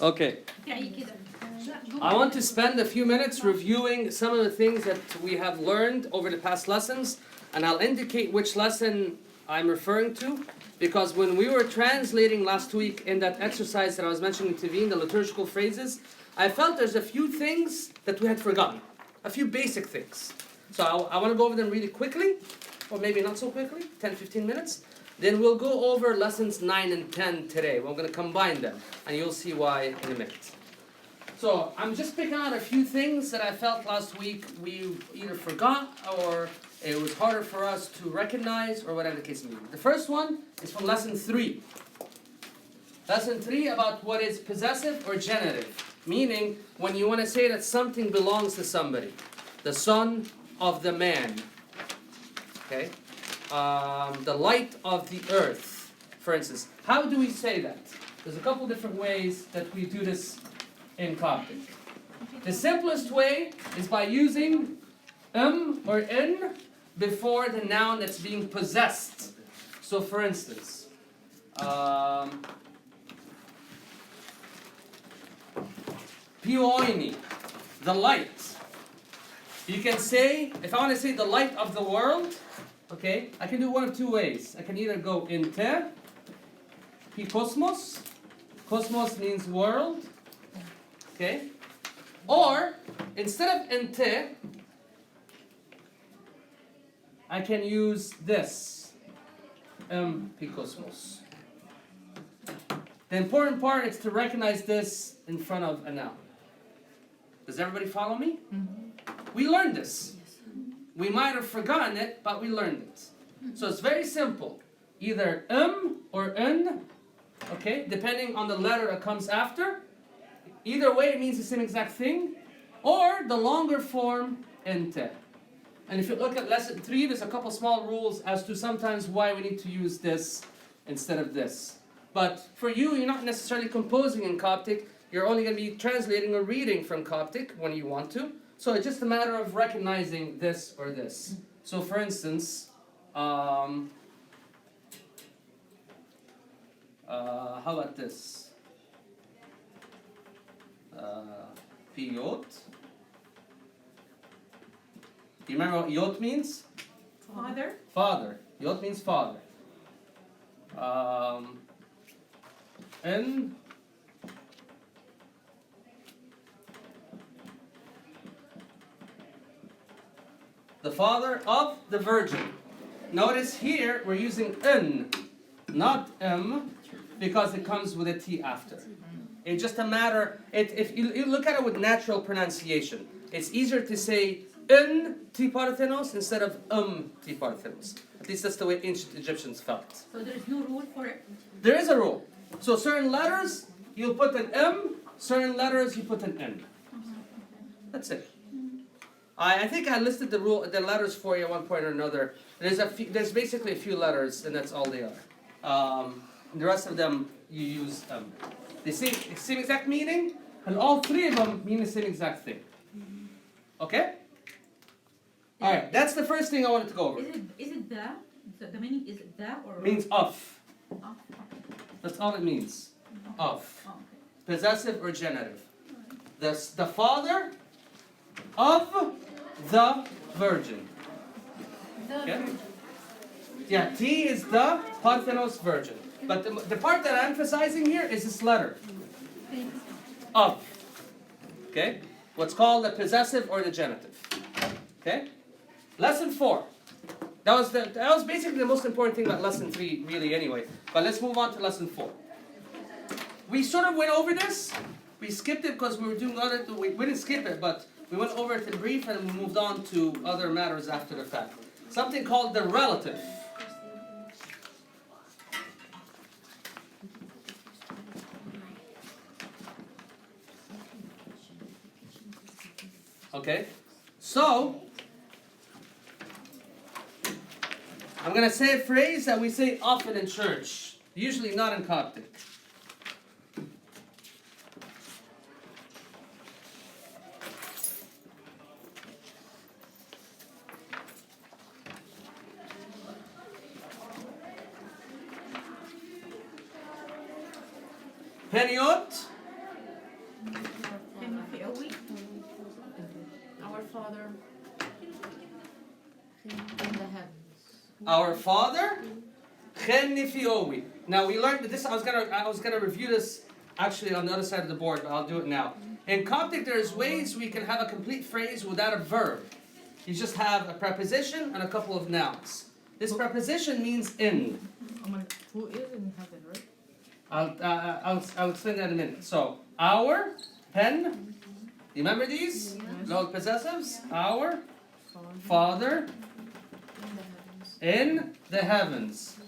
Okay. I want to spend a few minutes reviewing some of the things that we have learned over the past lessons, and I'll indicate which lesson I'm referring to, because when we were translating last week in that exercise that I was mentioning to Veen, the liturgical phrases, I felt there's a few things that we had forgotten, a few basic things. So I want to go over them really quickly, or maybe not so quickly, 10-15 minutes. Then we'll go over lessons 9 and 10 today. We're going to combine them, and you'll see why in a minute. So I'm just picking out a few things that I felt last week we either forgot or it was harder for us to recognize, or whatever the case may be. The first one is from lesson 3. Lesson 3 about what is possessive or genitive, meaning when you want to say that something belongs to somebody. The son of the man. Okay? The light of the earth, for instance. How do we say that? There's a couple different ways that we do this in Coptic. The simplest way is by using or in before the noun that's being possessed. So for instance, Pioini, the light. You can say, if I want to say the light of the world, okay, I can do one of two ways. I can either go inte, pi cosmos. Cosmos means world. Okay? Or, instead of inte, I can use this. Pi cosmos. The important part is to recognize this in front of a noun. Does everybody follow me? Mm-hmm. We learned this. We might have forgotten it, but we learned it. So it's very simple. Either or un, okay, depending on the letter that comes after. Either way, it means the same exact thing. Or the longer form, ente. And if you look at lesson 3, there's a couple small rules as to sometimes why we need to use this instead of this. But for you, you're not necessarily composing in Coptic. You're only going to be translating or reading from Coptic when you want to. So it's just a matter of recognizing this or this. So for instance, how about this? Piyot. Do you remember what yot means? Father. Father. Yot means father. And the father of the virgin. Notice here we're using n, not because it comes with a t after. It's just a matter, if you look at it with natural pronunciation, it's easier to say n t parthenos instead of t parthenos. At least that's the way ancient Egyptians felt. So there is no rule for it? There is a rule. So certain letters, you'll put an m, certain letters, you put an n. That's it. I think I listed the letters for you at one point or another. There's basically a few letters, and that's all they are. The rest of them, you use the same exact meaning, and all three of them mean the same exact thing. Okay? All right, that's the first thing I wanted to go over. Is it the meaning is it the or? Means of. Okay. That's all it means. Of. Okay. Possessive or genitive. The father of the virgin. Okay? Yeah, T is the Parthenos virgin. But the part that I'm emphasizing here is this letter. Of. Okay? What's called the possessive or the genitive. Okay? Lesson 4. That was basically the most important thing about lesson 3, really, anyway. But let's move on to lesson 4. We sort of went over this. We skipped it because we were doing other. We didn't skip it, but we went over it in brief and we moved on to other matters after the fact. Something called the relative. Okay? So, I'm going to say a phrase that we say often in church, usually not in Coptic. Peniot. Our Father in the heavens. Our Father. Chenifiowi. Now we learned this. I was gonna review this actually on the other side of the board, but I'll do it now. In Coptic, there's ways we can have a complete phrase without a verb. You just have a preposition and a couple of nouns. This preposition means in. Who is in heaven, right? I'll explain that in a minute. So our pen. You remember these? Log possessives. Our Father in the heavens.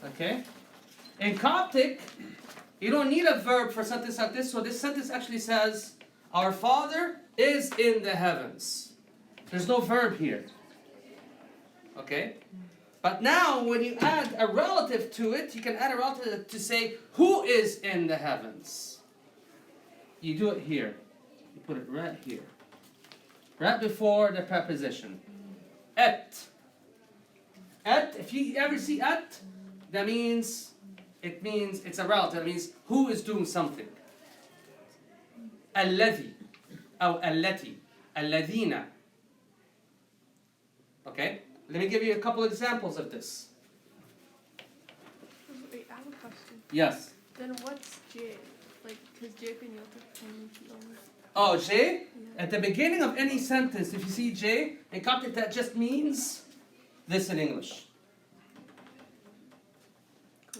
Okay? In Coptic, you don't need a verb for a sentence like this, so this sentence actually says, our Father is in the heavens. There's no verb here. Okay? But now, when you add a relative to it, you can add a relative to say, who is in the heavens? You do it here. You put it right here. Right before the preposition. Et. Et, if you ever see et, that means it's a relative. It means who is doing something. Alladhi. Or allati. Alladhina. Okay? Let me give you a couple examples of this. Wait, I have a question. Yes. Then what's J? Like, because J and Yota. Oh, J? At the beginning of any sentence, if you see J, in Coptic that just means this in English.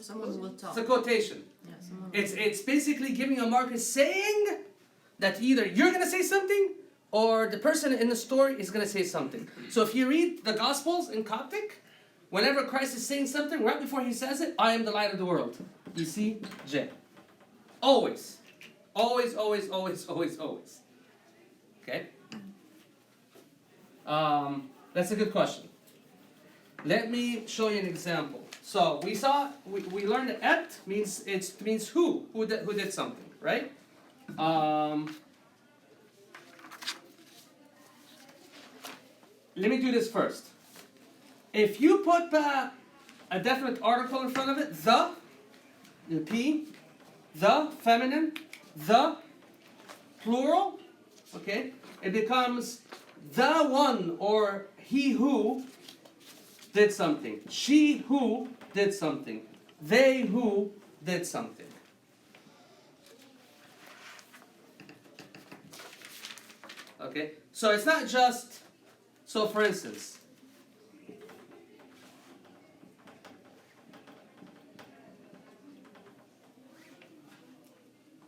Someone will talk. It's a quotation. Yeah, someone It's basically giving a marker saying that either you're going to say something or the person in the story is going to say something. So if you read the Gospels in Coptic, whenever Christ is saying something, right before he says it, I am the light of the world. You see J. Always. Always, always, always, always, always. Okay? That's a good question. Let me show you an example. So we learned that et means who did something, right? Let me do this first. If you put a definite article in front of it, the P, the feminine, the plural, okay, it becomes the one or he who did something. She who did something. They who did something. Okay, so it's not just, so for instance,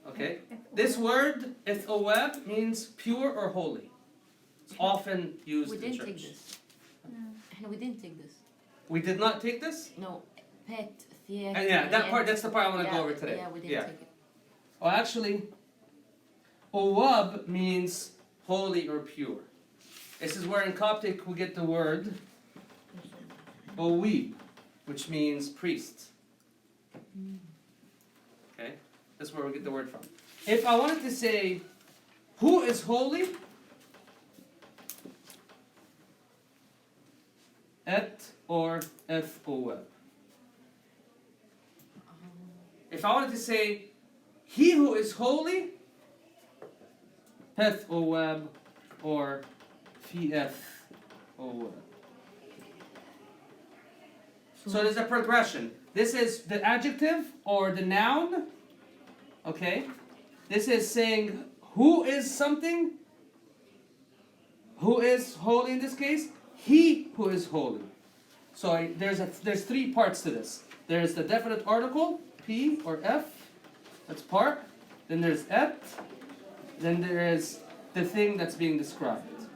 okay, this word, ethoweb, means pure or holy. It's often used We in didn't church. take this. We didn't take this. We did not take this? No, pet, theater. And yeah, that's the part I want to go over today. Yeah, we didn't take it. Well, actually, owab means holy or pure. This is where in Coptic we get the word owib, which means priest. Okay? That's where we get the word from. If I wanted to say, who is holy? Et or eth-oweb. If I wanted to say, he who is holy, heth-oweb or fi-eth-oweb. So there's a progression. This is the adjective or the noun. Okay? This is saying who is something. Who is holy in this case? He who is holy. So there's three parts to this. There's the definite article, P or F. That's part. Then there's et. Then there is the thing that's being described.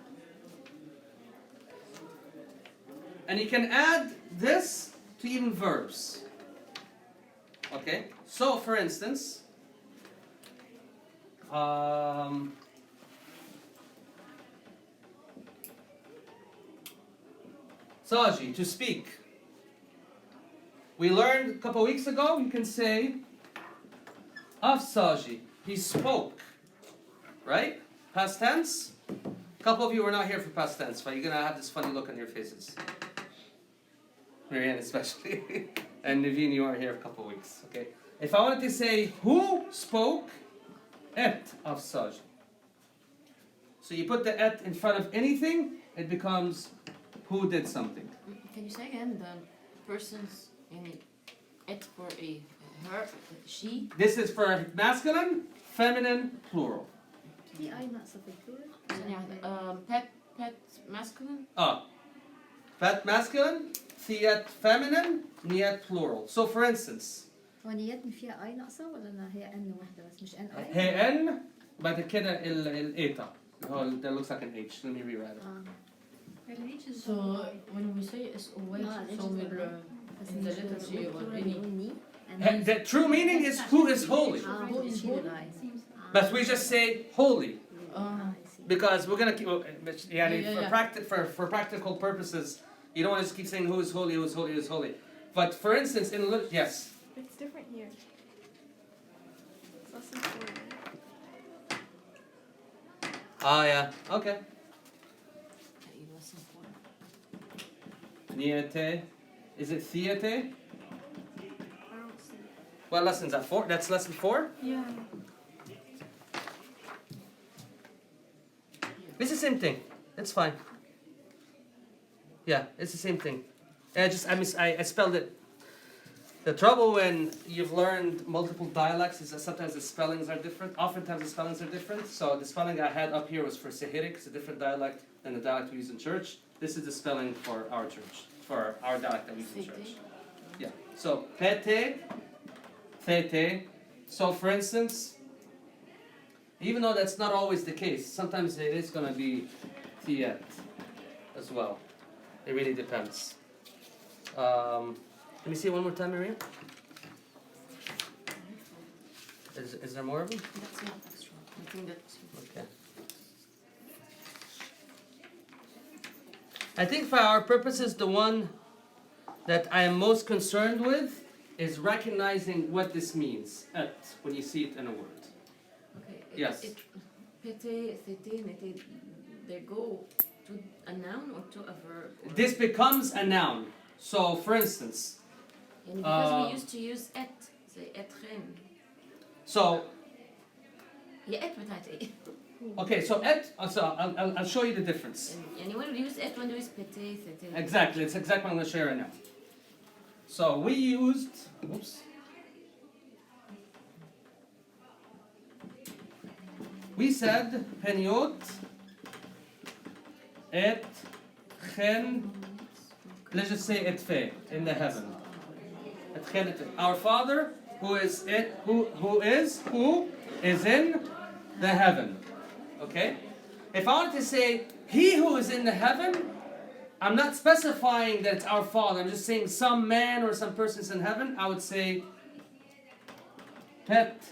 And you can add this to even verbs. Okay? So, for instance, Saji, to speak. We learned a couple weeks ago, you can say, of Saji, he spoke. Right? Past tense? A couple of you were not here for past tense, but you're going to have this funny look on your faces. Marianne especially. And Naveen, you weren't here for a couple of weeks. Okay? If I wanted to say who spoke, et afsaj. So you put the et in front of anything, it becomes who did something. Can you say again the person's it for a her, she? This is for masculine, feminine, plural. في أي ناقصة في البلورال؟ ثانية واحدة. Pet masculine. Pet masculine, theat feminine, niet plural. So for instance, ونيتني فيها أي ناقصة ولا أنا هي إن واحدة بس مش إن أي؟ هي n بعد كده الإيتا. That looks like an H. Let me rewrite it. So when we say SOH, so we're in the liturgy or any. The true meaning is who is holy. Who is holy? But we just say holy. Because we're gonna keep, Yeah. for practical purposes, you don't want to just keep saying who is holy, who is holy, who is holy. But for instance, in yes, It's different here. It's lesson 4, right? yeah, okay. Niete, is it theate? I don't see it. What lesson is that? 4? That's lesson 4. Yeah. It's the same thing. It's fine. Yeah, it's the same thing. I spelled it. The trouble when you've learned multiple dialects is that sometimes the spellings are different. Oftentimes the spellings are different. So the spelling I had up here was for Sahiric. It's a different dialect than the dialect we use in church. This is the spelling for our church, for our dialect that we use in church. Yeah. So pete, thete. So for instance, even though that's not always the case, sometimes it is going to be theat as well. It really depends. Let me see it one more time, Maria. Is there more of them? That's not extra. I think that's Okay. I think for our purposes, the one that I am most concerned with is recognizing what this means at when you see it in a word. okay. Yes. Pete, thete, nete, they go to a noun or to a verb? Or This becomes a noun. So, for instance, يعني because we used to use et, say etren. so هي et بتاعت ايه؟ okay, so et. So I'll show you the difference. يعني when we use et, when we use pete, thete. Exactly, it's exactly what I'm going to show you right now. So we used. Oops. We said peniot et chen. Let's just say et fe in the heaven. Et chen et fe. Our Father who is in the heaven. Okay? If I wanted to say he who is in the heaven, I'm not specifying that it's our Father. I'm just saying some man or some person is in heaven. I would say pet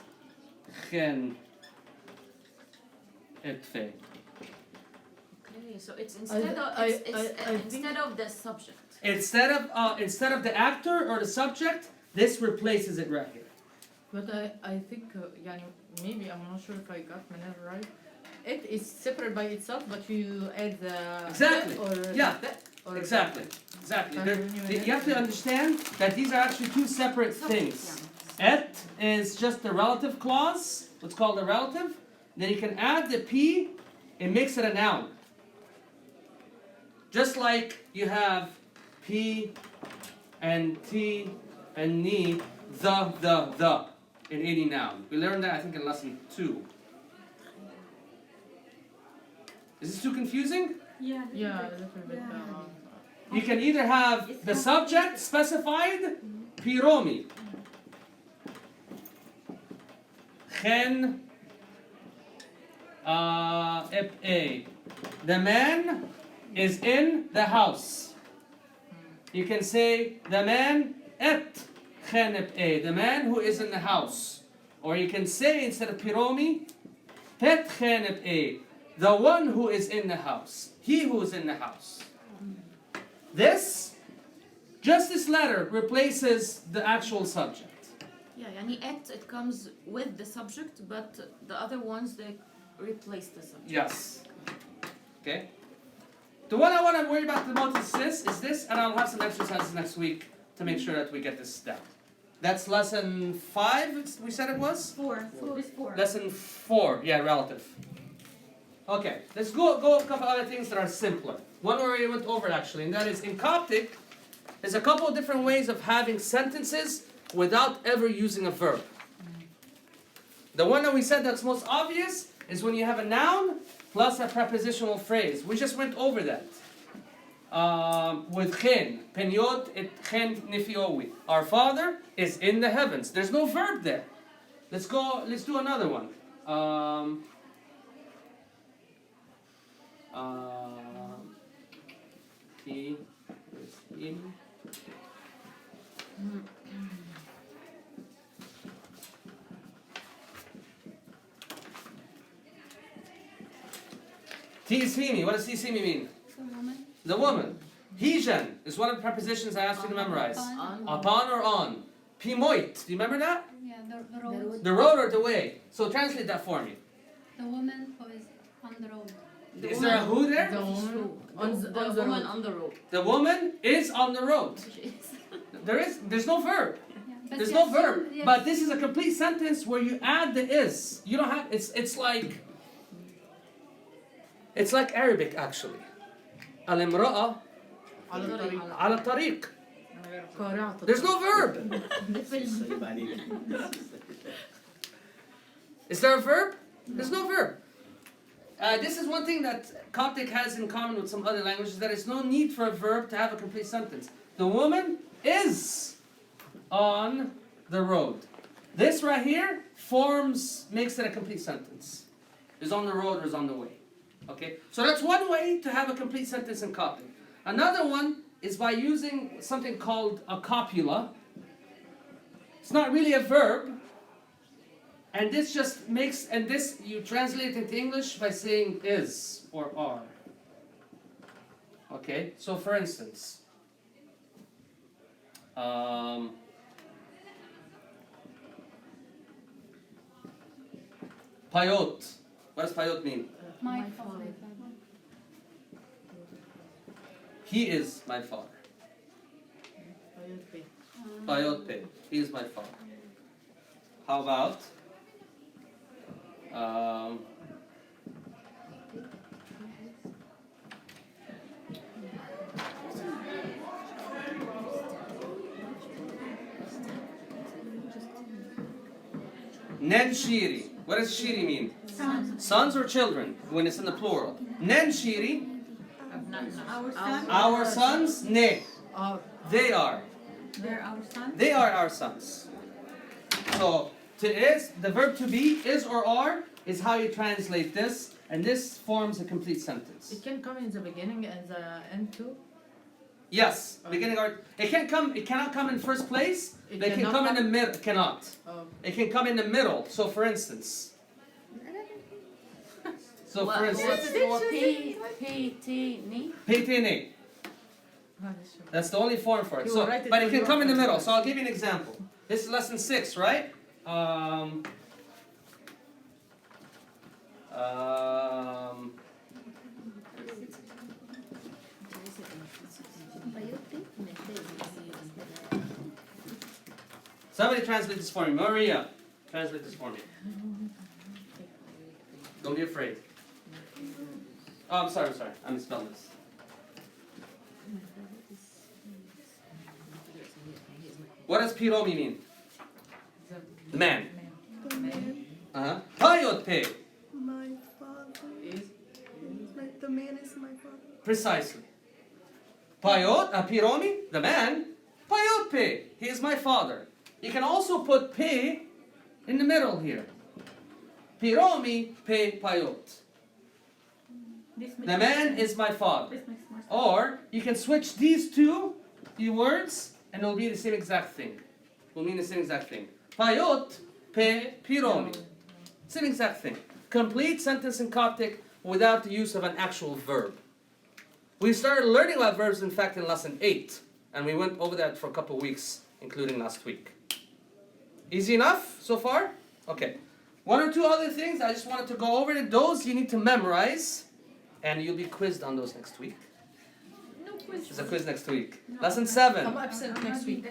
chen et fe. Okay, so it's instead of the subject. Instead of the actor or the subject, this replaces it right here. But I think يعني maybe I'm not sure if I got Manel right. It is separate by itself, but you add the Exactly. or Yeah. or Exactly. Exactly. Sorry, You have to understand that these are actually two separate things. Et is just the relative clause, what's called a relative. Then you can add the P and makes it a noun. Just like you have P and T and ni, the in any noun. We learned that I think in lesson 2. Is this too confusing? Yeah. Yeah, a little bit. You can either have the subject specified, piromi. Chen ep-a. The man is in the house. You can say the man et chen ep-a. The man who is in the house. Or you can say instead of piromi, pet chen ep-a. The one who is in the house. He who is in the house. This, just this letter replaces the actual subject. Yeah, يعني et, it comes with the subject, but the other ones, they replace the subject. Yes. Okay. The one I want to worry about the most is this, and I'll have some exercises next week to make sure that we get this down. That's lesson 5, we said it was? 4. It's 4. Lesson 4, yeah, relative. Okay, let's go a couple other things that are simpler. One where we went over actually, and that is in Coptic, there's a couple of different ways of having sentences without ever using a verb. The one that we said that's most obvious is when you have a noun plus a prepositional phrase. We just went over that. With chen, penyot et chen nifiowi. Our Father is in the heavens. There's no verb there. Let's do another one. He is in. Tisimi, what does tisimi mean? The woman. Hijan is one of the prepositions I asked you to memorize. Upon or on. Pimoit, do you remember that? Yeah, the road. The road or the way. So translate that for me. The woman who is on the road. Is there a who there? The woman The woman on the road. The woman is on the road. She is. There's no verb. Yeah. But There's you no assume- verb. yes. But this is a complete sentence where you add the is. You don't have, it's like Arabic actually. Al-imra'a ala tariq. There's no verb. Is there a verb? There's no verb. This is one thing that Coptic has in common with some other languages, that there's no need for a verb to have a complete sentence. The woman is on the road. This right here makes it a complete sentence. Is on the road or is on the way. Okay? So that's one way to have a complete sentence in Coptic. Another one is by using something called a copula. It's not really a verb. And this just makes, and this you translate it into English by saying is or are. Okay, so for instance, payot. What does payot mean? My father. He is my father. Payot pe. He is my father. How about? Nen shiri. What does shiri mean? Sons. Sons or children, when it's in the plural. Nen shiri, Our sons. our sons, ne. They are. They're our sons. They are our sons. So, the verb to be, is or are, is how you translate this, and this forms a complete sentence. It can come in the beginning and the end too. Yes, beginning or it cannot come in first place. It It can cannot come in the come- middle. Cannot. It can come in the middle. So, for instance. What is P-T-N? Petene. That's the only form for it. You So, write it but it on can your come in the middle. computer. So I'll give you an example. This is lesson 6, right? Somebody translate this for me. Maria, translate this for me. Don't be afraid. Oh, I'm sorry. I misspelled this. What does piromi mean? The man. The man, Payot pe. my father. Like the man is my father. Precisely. Payot, piromi, the man. Payot pe. He is my father. You can also put pe in the middle here. Piromi pe payot. The man is my father. This makes more sense. Or you can switch these two words and it'll be the same exact thing. Will mean the same exact thing. Payot pe piromi. Same exact thing. Complete sentence in Coptic without the use of an actual verb. We started learning about verbs, in fact, in lesson 8. And we went over that for a couple of weeks, including last week. Easy enough so far? Okay. One or two other things I just wanted to go over. Those you need to memorize. And you'll be quizzed on those next week. No quiz. There's a quiz next week. No. Lesson 7. I'm absent next week.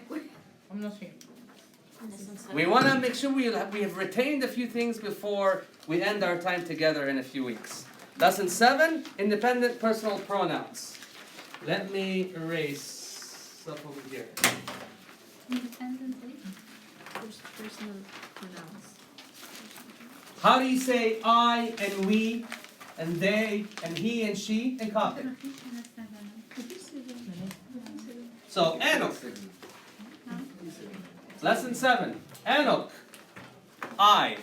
I'm not here. We want to make sure we have retained a few things before we end our time together in a few weeks. Lesson 7, independent personal pronouns. Let me erase stuff over here. Independently. Personal pronouns. How do you say I and we and they and he and she in Coptic? So Enoch. Lesson 7. Enoch. I.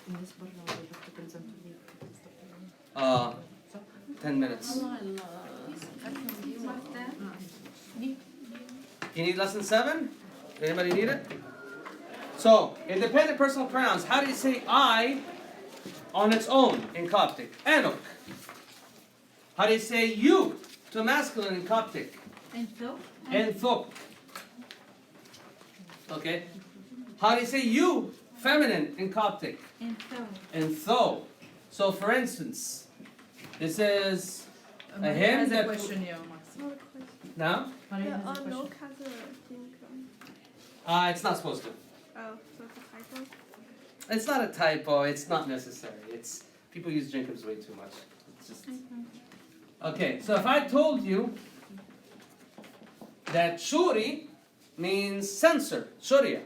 In this part now, we have to present to me. 10 minutes. What's that? You need lesson 7? Anybody need it? So, independent personal pronouns. How do you say I on its own in Coptic? Enoch. How do you say you to a masculine in Coptic? Entho. Enthok. Okay. How do you say you feminine in Coptic? Entho. Entho. So, for instance, this is Maria hymn has a that- question, yeah, Max. Not a question. now. Maria Yeah, has a question. Nook has a thing. It's not supposed to. Oh, so it's a typo? It's not a typo. It's not necessary. It's people use Jenkins way too much. It's just okay. So if I told you that shuri means censor, shuria.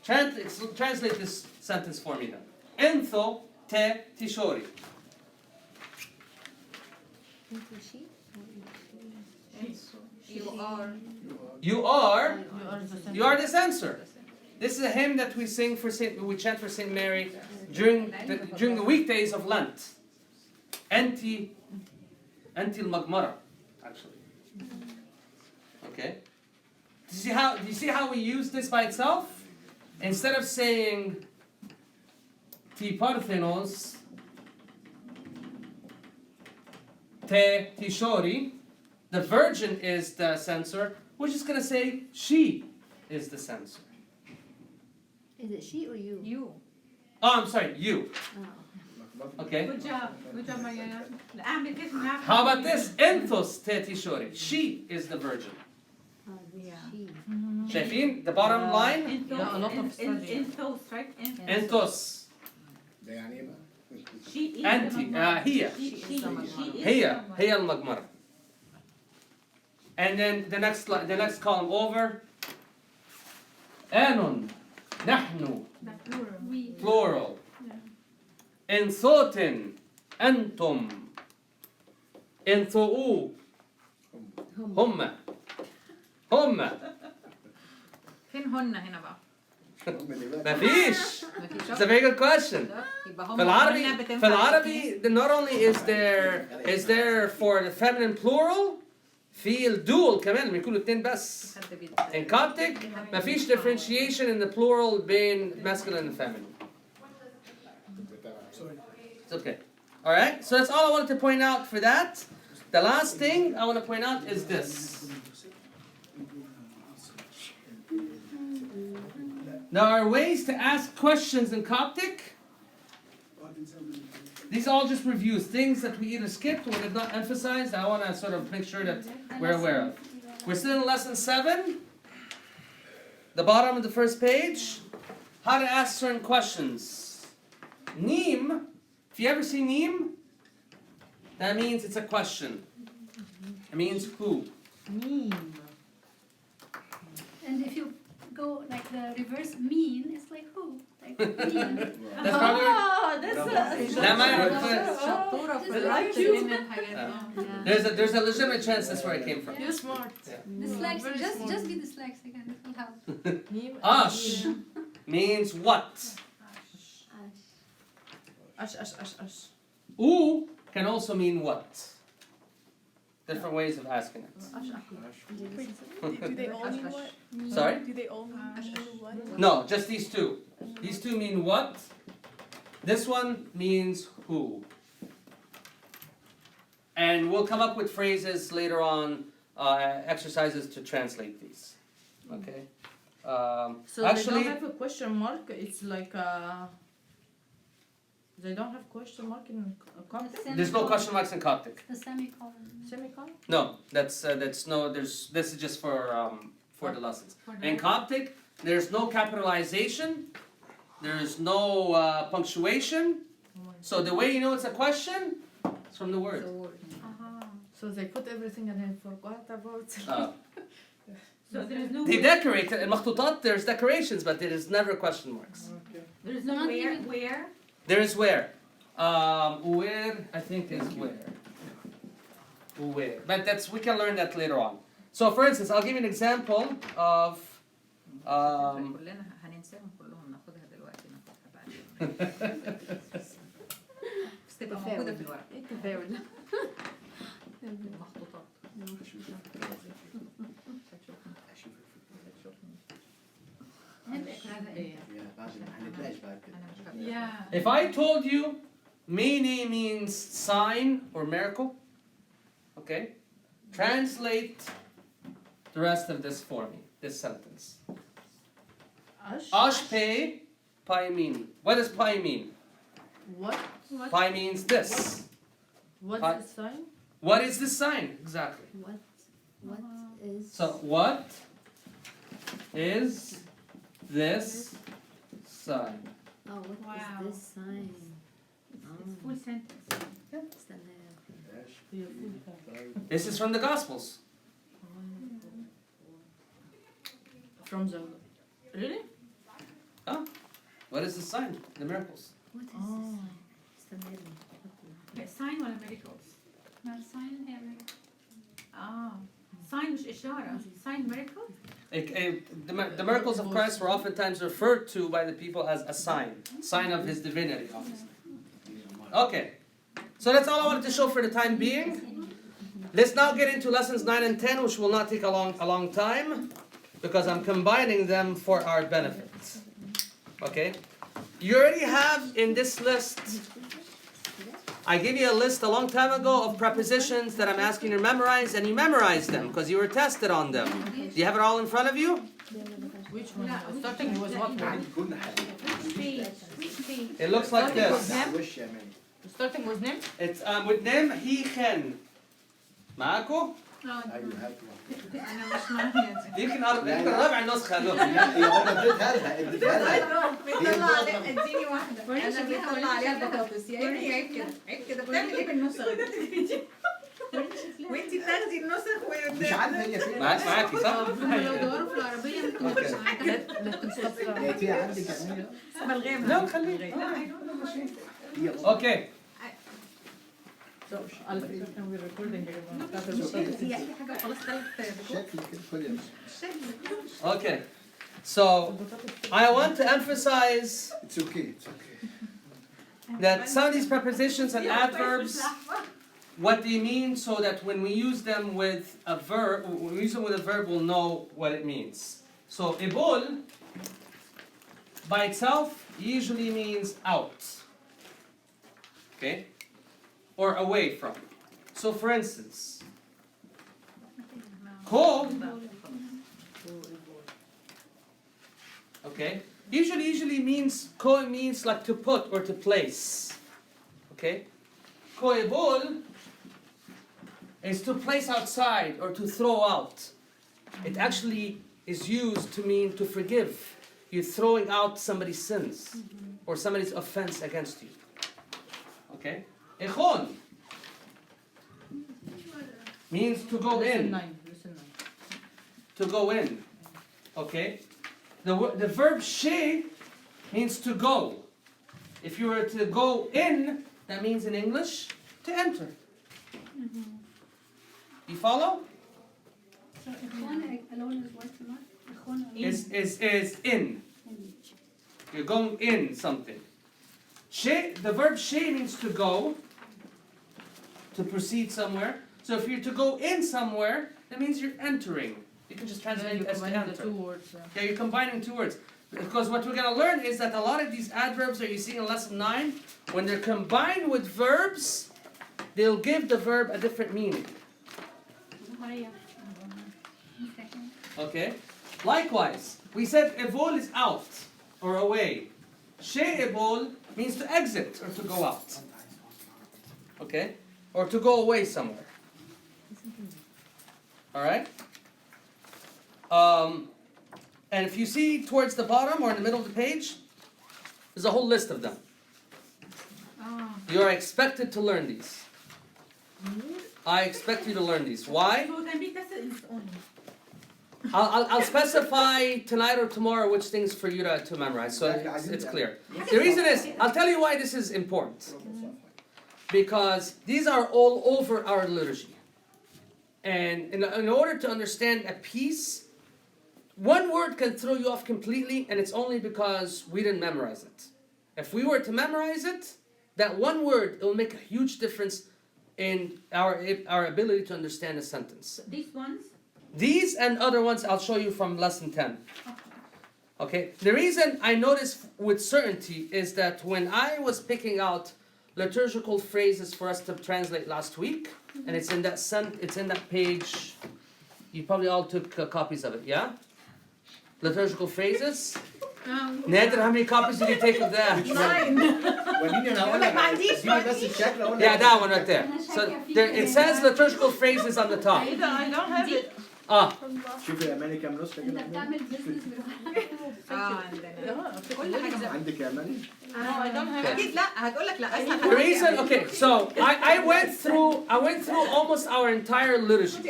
Translate this sentence for me then. Entho te tishori. She? You are. You are. You are the center. You are the censor. This is a hymn that we sing for we chant for Saint Mary during the weekdays of Lent. Anti al-Magmara, actually. Okay. Do you see how we use this by itself? Instead of saying ti parthenos te tishori, the virgin is the censor. We're just gonna say she is the censor. Is it she or you? You. Oh, I'm sorry, you. Oh. Okay. Good job. Good job, Maria. أعمل كيف نعرف. How about this? Enthos te tishori. She is the virgin. Yeah. She. شايفين the bottom line? Entho. Yeah, a lot of study. Enthos, right? Enthos. ده يعني ايه بقى؟ She is. أنت. هي. She هي المغمرة. And then the next column over. آنون. نحن. The plural. We. Plural. انثوتن. أنتم. انثؤوا. هم. هم. فين هن هنا بقى؟ مفيش. It's a very good question. يبقى هم في العربي هن بتنفع في العربي not only is there for the feminine plural في الدول كمان لما يكونوا اتنين بس. حد بيتسأل. In Coptic مفيش differentiation in the plural بين masculine and feminine. It's okay. Alright, so that's all I wanted to point out for that. The last thing I want to point out is this. There are ways to ask questions in Coptic. These are all just reviews, things that we either skipped or did not emphasize. I want to sort of make sure that we're aware of. We're still in lesson 7, the bottom of the first page. How to ask certain questions. Neem, if you ever see neem, that means it's a question. It means who. Meme. And if you go like the reverse mean, it's like who? Like mean. That's probably that might شطورة في Like الربط you. بين الحاجات دي. there's a legitimate chance that's where it came from. You're smart. Dyslexic. Very Just smart. be dyslexic and it will help. Meme. Ash means what? Ash, ash, ash, ash. U can also mean what? Different ways of asking it. Ash, ash. Do they all mean what? Sorry? Do they all mean what? No, just these two. These two mean what? This one means who. And we'll come up with phrases later on, exercises to translate these. Okay? So Actually, they don't have a question mark. It's like They don't have question mark in Coptic? There's no question marks in Coptic. The semicolon. Semicolon? No, that's no. This is just for the lessons. In Coptic, there's no capitalization. There is no punctuation. So the way you know it's a question, it's from the word. So they put everything and then forgot about So there is no They where. decorate المخطوطات. There's decorations, but there is never question marks. There is no Not where. even- Where? There is where. Where I think is where. Where, but we can learn that later on. So for instance, I'll give you an example of. كلنا هننساهم كلهم ناخدها دلوقتي ناخدها بعدين. بس تبقى موجودة في الورق. المخطوطات. If I told you mene means sign or miracle, okay, translate the rest of this for me, this sentence. Ash pe pi mini. What does pi mean? What? Pi means this. What's Pi- the sign? What is this sign? Exactly. What is So what is this sign? oh what Wow. is this sign? It's full sentence. استنى. This is from the Gospels. From the really? What is the sign? The miracles. What is Oh. this sign? استنى لي. Sign ولا miracles? No, sign here. Sign مش إشارة. Sign miracle. The miracles of Christ were oftentimes referred to by the people as a sign of his divinity, obviously. Okay, so that's all I wanted to show for the time being. Let's now get into lessons 9 and 10, which will not take a long time, because I'm combining them for our benefit. Okay, you already have in this list. I gave you a list a long time ago of prepositions that I'm asking you to memorize, and you memorized them because you were tested on them. Do you have it all in front of you? Which one? Starting with what one? It looks like this. Starting with name? It's with nim he chen. معاكو؟ أنا مش معايا. يمكن رابع نسخة له. بيطلع عليها اديني واحدة. أنا بيطلع عليها بطاطس. يعني عيب كده. عيب كده. بتعمل إيه بالنسخ؟ وأنتي بتاخدي النسخ مش عارفه هي فين. معاكي صح؟ هم لو دوروا في العربية ممكن أوكي. لقيتيها عندك يعني. بلغيمها. لا خليه. Okay. So, على فكرة كان we're recording هي أي حاجة خلاص ثلاث شكل كده كل Okay. So I want to emphasize It's okay. It's okay. that some of these prepositions and adverbs, what they mean, so that when we use them with a verb, we'll know what it means. So ibul by itself usually means out. Okay? Or away from. So for instance, ko, okay, usually means, ko means like to put or to place. Okay? Koibol is to place outside or to throw out. It actually is used to mean to forgive. You're throwing out somebody's sins or somebody's offense against you. Okay? Echon means to go in. Listen nine. To go in. Okay? The verb she means to go. If you were to go in, that means in English to enter. You follow? So ikhwan alone is what? Ikhwan alone Is in. You're going in something. She, the verb she means to go, to proceed somewhere. So if you're to go in somewhere, that means you're entering. You can just translate it as to Combining the enter. two words. Yeah, you're combining two words. Because what we're going to learn is that a lot of these adverbs that you see in lesson 9, when they're combined with verbs, they'll give the verb a different meaning. Okay? Likewise, we said evol is out or away. Shay'ibol means to exit or to go out. Okay? Or to go away somewhere. Alright? And if you see towards the bottom or in the middle of the page, there's a whole list of them. You are expected to learn these. I expect you to learn these. Why? I'll specify tonight or tomorrow which things for you to memorize, so it's clear. The reason is, I'll tell you why this is important. Because these are all over our liturgy. And in order to understand a piece, one word can throw you off completely, and it's only because we didn't memorize it. If we were to memorize it, that one word, it will make a huge difference in our ability to understand a sentence. These ones? These and other ones I'll show you from lesson 10. Okay, the reason I notice with certainty is that when I was picking out liturgical phrases for us to translate last week, and it's in that page, you probably all took copies of it, yeah? Liturgical phrases. Nader, how many copies did you take of that? وريني انا هقول لك اديني بس الشكل اقول لك. Yeah, that one right there. So there, it says liturgical phrases on the top. I don't have it. شوفي يا اماني كام نسخه انت كده بتعمل بزنس عندنا عندك يا اماني؟ No, I don't have it. اكيد لا هتقول لك لا The reason, okay, so I went through almost our entire liturgy.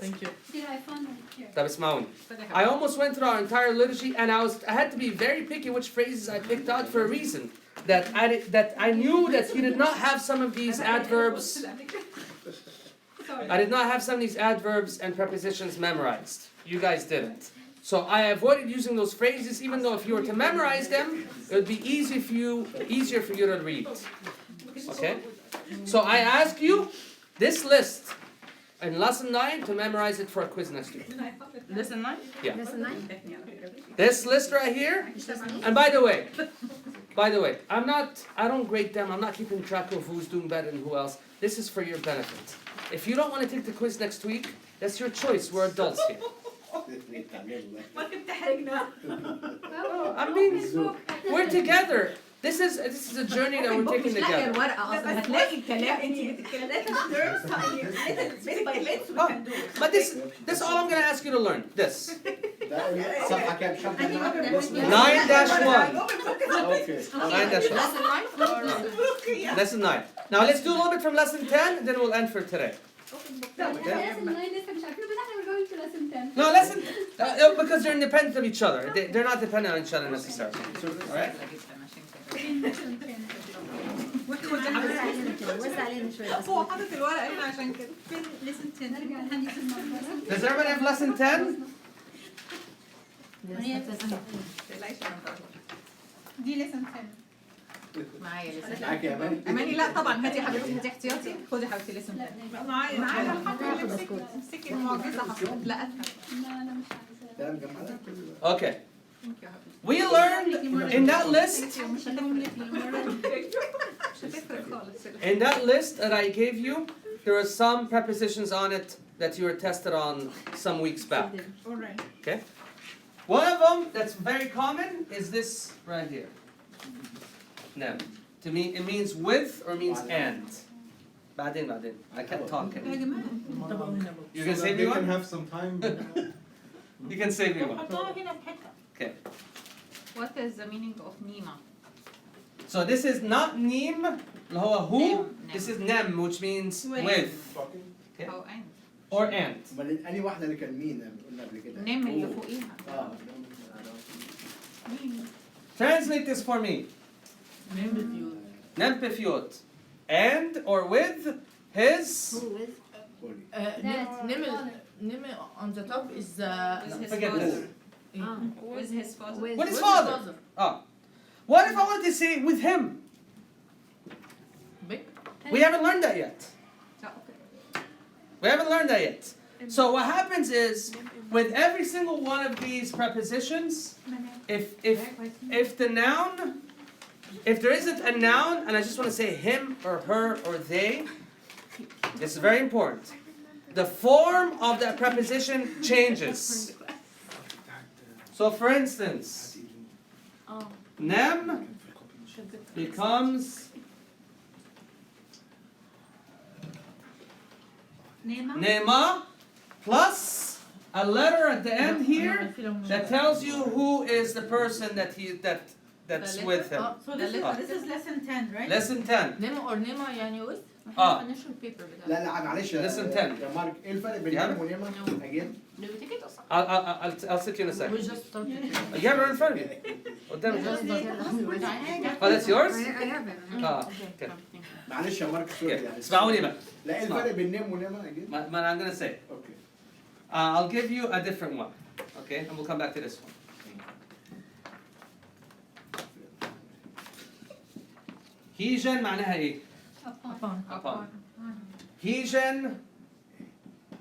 Thank you. Here I found one here. طب اسمعوني. I almost went through our entire liturgy, and I had to be very picky which phrases I picked out for a reason. That I knew that you did not have some of these adverbs. I did not have some of these adverbs and prepositions memorized. You guys didn't. So I avoided using those phrases, even though if you were to memorize them, it would be easier for you to read. Okay? So I ask you this list in lesson 9 to memorize it for a quiz next week. Listen, nine. Yeah. Lesson 9? This list right here. And by the way, I don't grade them. I'm not keeping track of who's doing better than who else. This is for your benefit. If you don't want to take the quiz next week, that's your choice. We're adults here. I mean, we're together. This is a journey that we're taking تلاقي together. الورقه اصلا هتلاقي الكلام But this all I'm going to ask you to learn. This. ده صفحه كام شابتر 9-1. 9-1. Lesson nine? Lesson 9. Now let's do a little bit from lesson 10, and then we'll end for today. lesson 9 لسه مش عارفين بس احنا we're going to lesson 10. No, lesson because they're independent of each other. They're not dependent on each other necessarily. All right? وزع علينا شوية بس. هو حاطط الورقه هنا عشان كده فين ليسن 10 نرجع نحدث الموضوع. Does everybody have lesson 10? دي ليسن 10 معايا ليسن معاك يا اماني؟ اماني لا طبعا هاتي يا حبيبتي هاتي احتياطي خدي يا حبيبتي ليسن 10 معايا الحمد لله امسكي المعجزه حصلت لقتها لا انا مش عايزة. ده مجمعها كله. Okay. We learned in that list. In that list that I gave you, there are some prepositions on it that you were tested on some weeks back. Okay? One of them that's very common is this right here. Now, to me, it means with or means and. بعدين. I can't talk يا anymore. جماعه You can save me They can one? have some time. You can save me one. حطها هنا في حته Okay. What is the meaning of نيمة? So this is not nim, اللي هو who. Nem. This is nem, which means with. Okay. أو and Or and. امال انهي واحده اللي كان مين قلنا قبل كده؟ نم اللي فوقيها اه Translate this for me. Name with you. Nem pefyot. And or with his. Who is? قولي. Name on the top is with his Forget father this. with his father With his father. Oh. What if I want to say with him? Big. We haven't learned that yet. We haven't learned that yet. So what happens is, with every single one of these prepositions, if the noun, if there isn't a noun, and I just want to say him or her or they, this is very important. The form of that preposition changes. So for instance, Nem becomes Nema plus a letter at the end here that tells you who is the person that's with him. So this is This is lesson 10, right? Lesson 10. نيما or نيما يعني with اه financial paper بتاعنا. لا لا معلش يا Listen 10. يا مارك ايه الفرق بين Yeah. نيم ونيما؟ اجين لو بتيجي تصح. I'll sit you in a we second. just started. You have it in front of you. قدامك. Oh, that's yours? Okay. معلش يا مارك سوري Okay. يعني اسمعوني بقى. لا ايه الفرق بين نيم ونيما اجين؟ ما I'm gonna say. اوكي I'll give you a different one. Okay, and we'll come back to this one. هيجن معناها ايه؟ Upon. Hejen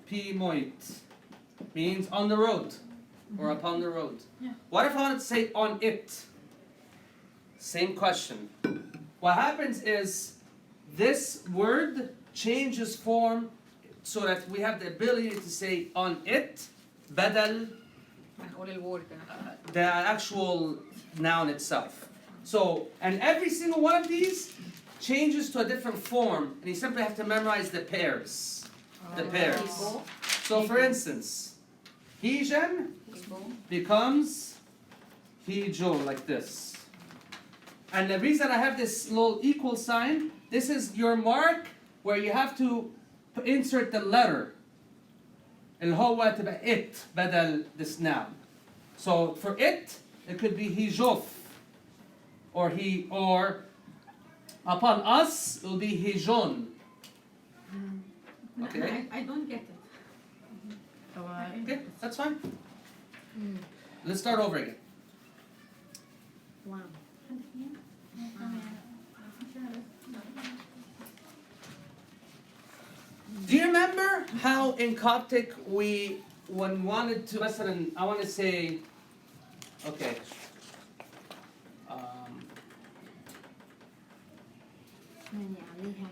Pimoit means on the road or upon the road. Yeah. What if I wanted to say on it? Same question. What happens is this word changes form so that we have the ability to say on it بدل هنقول الورد the actual noun itself. So, and every single one of these changes to a different form, and you simply have to memorize the pairs. The pairs. So, for instance, Hijan becomes Hijo, like this. And the reason I have this little equal sign, this is your mark where you have to insert the letter. اللي هو تبقى it بدل this noun. So, for it, it could be Hijof. Or upon us it will be hijon. Okay. I don't get it. Okay, that's fine. Let's start over again. Wow. Do you remember how in Coptic we, when wanted to, مثلا, I want to say, okay. يعني عليها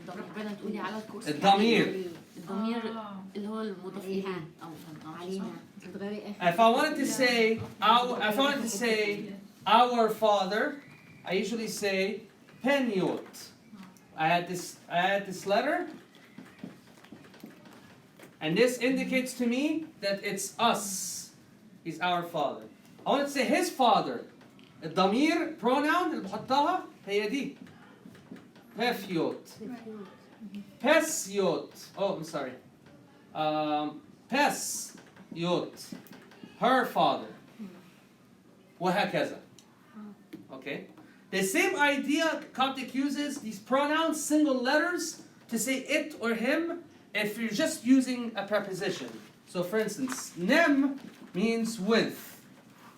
ربنا تقولي على الكرسي. الضمير. الضمير اللي هو المضاف إليه أو علينا تتغيري If I wanted to say, our father, I usually say Penyot. I had this letter, and this indicates to me that it's us. He's our father. I want to say his father. الضمير pronoun اللي بحطها هي دي. Pefyot. Pesyot. Oh, I'm sorry. Pesyot. Her father. وهكذا. Okay? The same idea Coptic uses these pronouns, single letters, to say it or him if you're just using a preposition. So for instance, nem means with.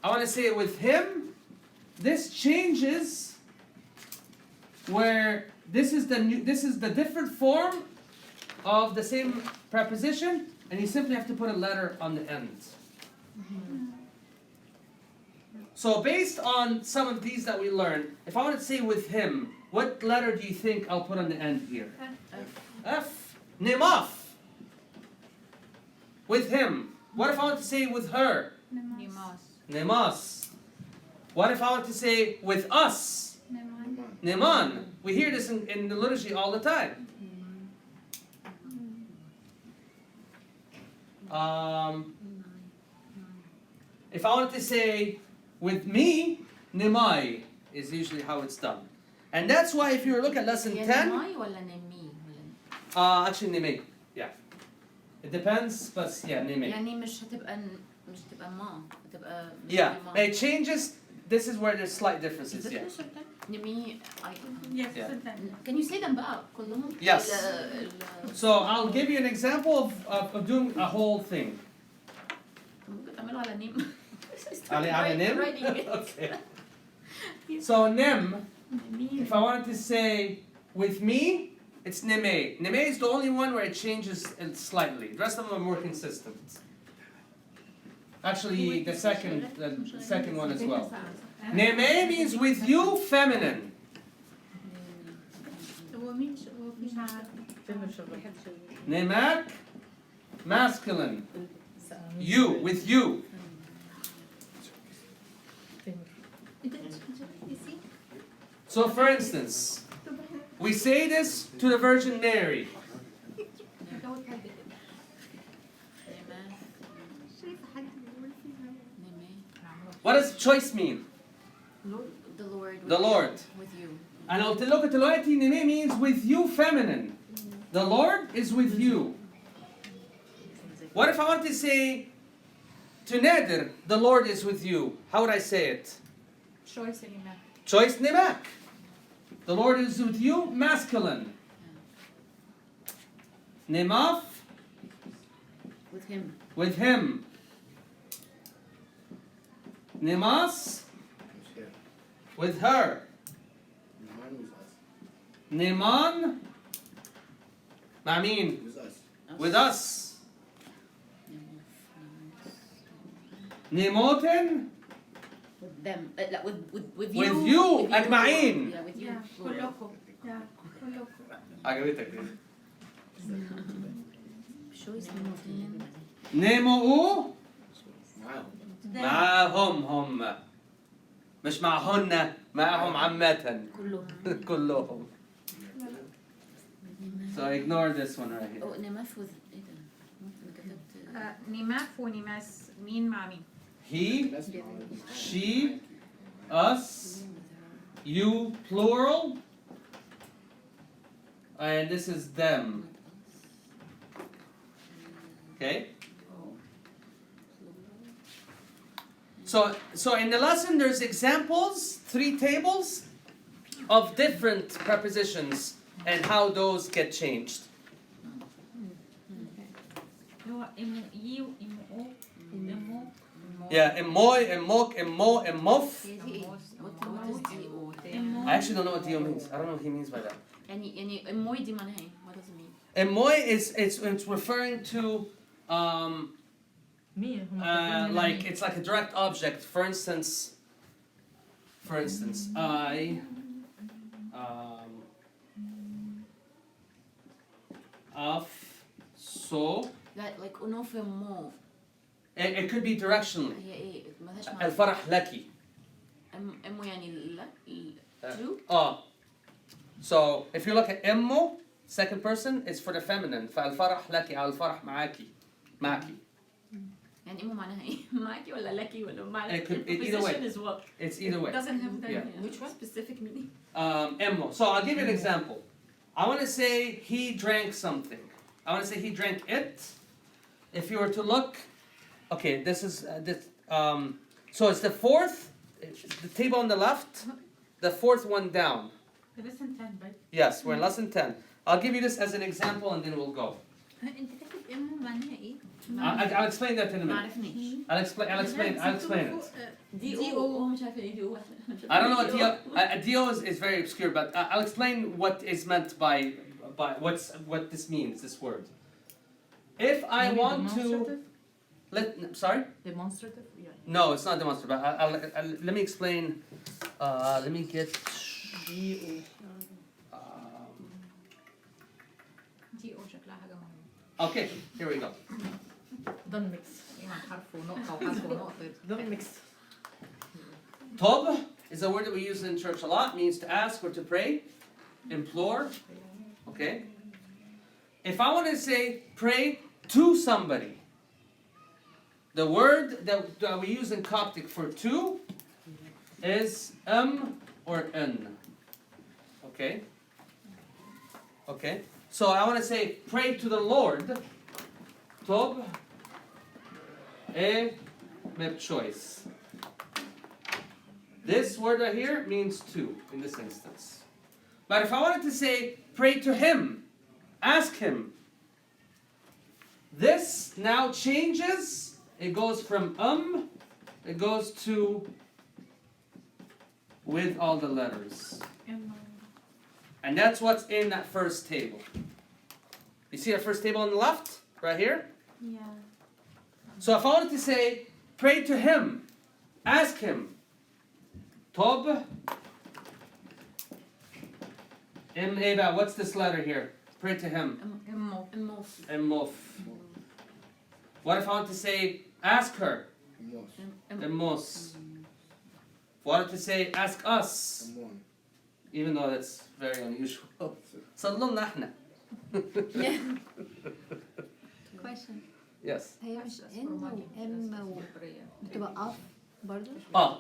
I want to say it with him. This changes where this is the different form of the same preposition, and you simply have to put a letter on the end. So based on some of these that we learned, if I want to say with him, what letter do you think I'll put on the end here? F. Nemaf. With him. What if I want to say with her? Nemas. What if I want to say with us? Neman. We hear this in the liturgy all the time. If I wanted to say with me, Nemai is usually how it's done. And that's why if you look at lesson 10, نماي ولا نمي؟ actually Nemei, yeah. It depends, but yeah, Nemei. يعني مش هتبقى ما هتبقى Yeah, ما. it changes. This is where there's slight differences, yeah. نمي Yes, Yeah. sometimes. Can you say them بقى كلهم؟ Yes. So I'll give you an example of doing a whole thing. ممكن تعملوا على نيم. على nem? Okay. So nem, if I wanted to say with me, it's neme. Neme is the only one where it changes slightly. The rest of them are more consistent. Actually, the second one as well. Neme means with you, feminine. Nemak, masculine. You, with you. So for instance, we say this to the Virgin Mary. What does choice mean? The Lord. The Lord. With you. أنا قلت لكم دلوقتي نمي means with you feminine. The Lord is with you. What if I want to say to Nader, the Lord is with you? How would I say it? choice anymore. Choice nimak. The Lord is with you, masculine. Nimaf, With him. with him. Nimas, with her. Niman, مع مين? With us. Nimoten, With them. لا with you. with you أجمعين. Yeah, with you. Yeah, كلكم. Yeah, كلكم. عجبتك دي. Choice نموتين. نمو Them. معهم هم. مش معهن، معهم عامة. كلهم. كلهم. So ignore this one right here. Oh نماف with ايه ده؟ ممكن كتبت. نيماف ونيماس مين مع مين؟ He, she, us, you, plural, and this is them. Okay? So in the lesson there's examples, 3 tables of different prepositions and how those get changed. اللي هو إم يو إم أو إمو Yeah, emoy, emok, emmo, emof. هي دي ايه؟ What is دي او؟ I actually don't know what Dio means. I don't know what he means by that. يعني الموي دي معناها ايه؟ What does it mean؟ Emoy is it's referring to مين هم like it's like a direct object. For instance, I of so لا like انوف مو. it could be directionally. هي ايه؟ ملهاش معنى. الفرح لك. امو يعني لا to. So if you look at emmo, second person, it's for the feminine. فالفرح لك أو الفرح معاكي. معاكي. يعني امو معناها ايه؟ معاكي ولا لكي ولا معناها؟ It could either way. Is what? It's either way. doesn't have the Yeah. Which one? Specific meaning? Emmo. So I'll give you an example. I want to say he drank something. I want to say he drank it. If you were to look, okay, this is this. So it's the fourth, the table on the left, the fourth one down. listen 10 right? Yes, we're in lesson 10. I'll give you this as an example and then we'll go. أنت كاتب إمو معناها إيه؟ I'll explain that in a ما minute. عرفنيش. I'll explain it. دي او مش عارفه ايه دي او. I don't know what dio is very obscure, but I'll explain what is meant by what this means, this word. If I want to sorry? demonstrative yeah. No, it's not demonstrative. Let me explain. Let me get. دي أو شكلها حاجة مهمة. Okay, here we go. don't mix إيه حرف ونقطة وحرف ونقطة. don't mix. Tob is a word that we use in church a lot. Means to ask or to pray, implore. Okay. If I want to say pray to somebody, the word that we use in Coptic for to is or n. Okay. Okay. So I want to say pray to the Lord. Tob meb choice. This word right here means to in this instance. But if I wanted to say pray to him, ask him, this now changes. It goes from it goes to with all the letters. And that's what's in that first table. You see that first table on the left? Right here? Yeah. So if I wanted to say, pray to him, ask him, Tob, Eba, what's this letter here? Pray to him, إمو الموف. Emof. What if I want to say, ask her, Emos. If I wanted to say, ask us, even though that's very unusual. صلوا لنا احنا. question. Yes. هي مش إن وإم بتبقى off برضه؟ Oh.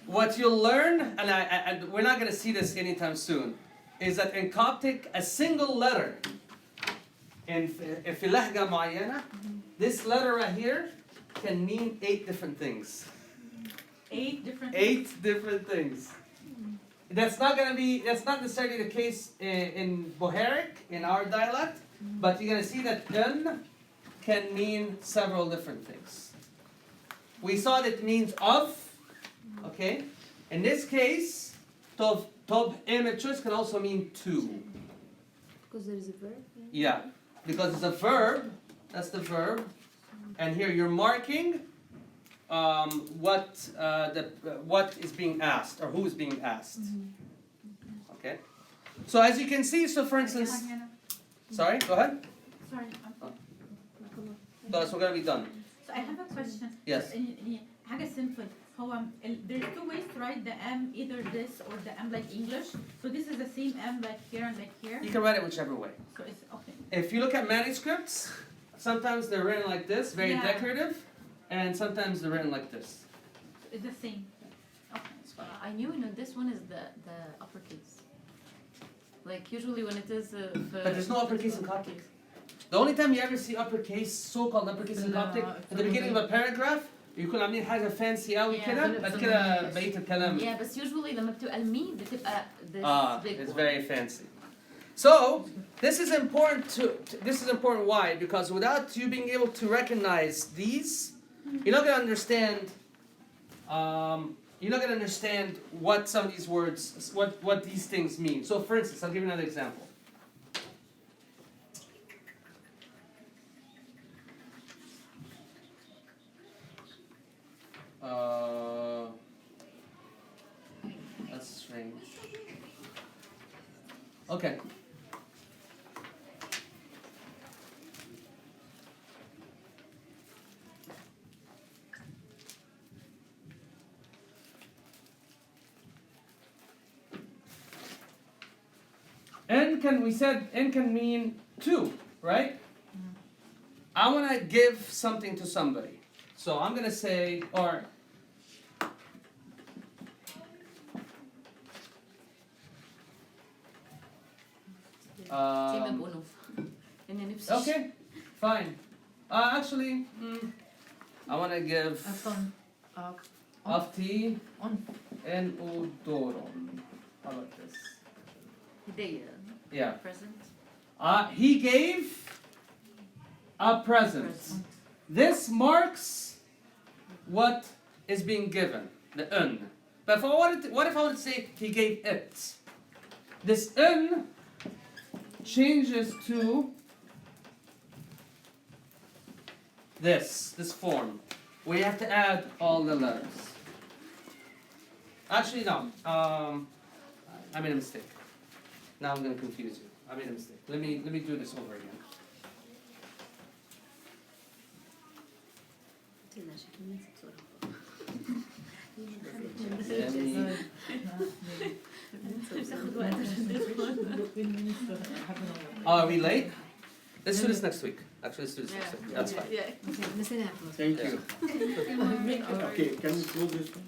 What you'll learn, and we're not going to see this anytime soon, is that in Coptic, a single letter, في لهجة معينة, this letter right here can mean 8 different things. 8 different 8 different things. That's not necessarily the case in Boharic, in our dialect, but you're going to see that n can mean several different things. We saw that it means of, okay? In this case, tob images can also mean to. Because there is a verb. Yeah, because it's a verb, that's the verb, and here you're marking what is being asked, or who is being asked. Okay? So as you can see, so for instance, sorry, go ahead. Sorry. No, so we're gonna be done. So I have a question. Yes. حاجة simple. هو there's 2 ways to write the M, either this or the M like English. So this is the same M like here and like here. You can write it whichever way. So it's okay. If you look at manuscripts, sometimes they're written like this, very Yeah. decorative, and sometimes they're written like this. So it's the same. Okay. I knew this one is the uppercase. Like usually when it is. But there's no uppercase in Coptic. The only time you ever see uppercase, so-called uppercase in Coptic, at the beginning of a paragraph, يكون عاملين حاجة fancy قوي كده، بعد كده بقية الكلام. Yeah, but usually لما بتبقى المي بتبقى this big It's one. very fancy. So this is important this is important. Why? Because without you being able to recognize these, you're not gonna understand. You're not gonna understand what some of these words, what these things mean. So, for instance, I'll give you another example. That's strange. Okay. N can mean 2, right? I want to give something to somebody. So I'm going to say, or okay, fine. Actually, I want to give Afti and Udoron. How about this? Yeah. Present. He gave a present. This marks what is being given, the un. But what if I wanted to say he gave it? This un changes to this form, where you have to add all the letters. Actually, no. I made a mistake. Now I'm going to confuse you. I made a mistake. Let me do this over again. Are we late? Let's do this next week. Actually, let's do this next week. That's fine. Yeah. Thank you. Okay, can we close this one?